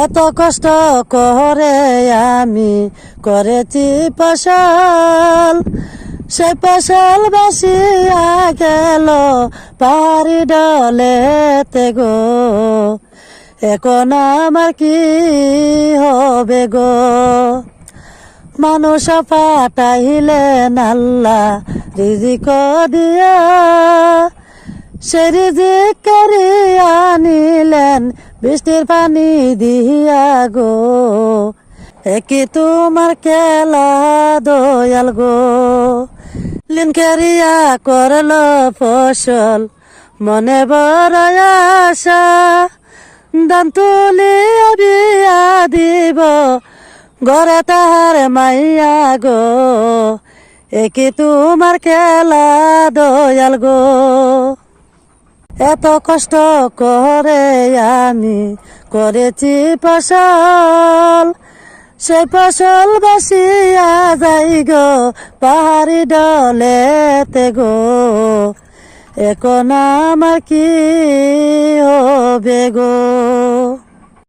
এত কষ্ট করে আমি করেছি ফসল, সে ফসল বাসিয়া গেল পাহাড়ি ডলেতে গো। এখন আমার কি হবে গো? মানুষ পাঠাইলেন আল্লাহ রিজিক দিয়া, সে রিজিক করিয়া নিলেন বৃষ্টির পানি দিয়া গো। একি তোমার খেলা দয়াল গো। লিন করিয়া করল ফসল, মনে বড় আশা, দান তুলিয়া বিয়া দিব ঘরে তাহার মাইয়া গো। একি তোমার খেলা দয়াল গো। এত কষ্ট করে আমি করেছি ফসল, সে ফসল বাসিয়া যাই গো পাহাড়ি ডলেতে গো। এখন আমার কি হবে গো?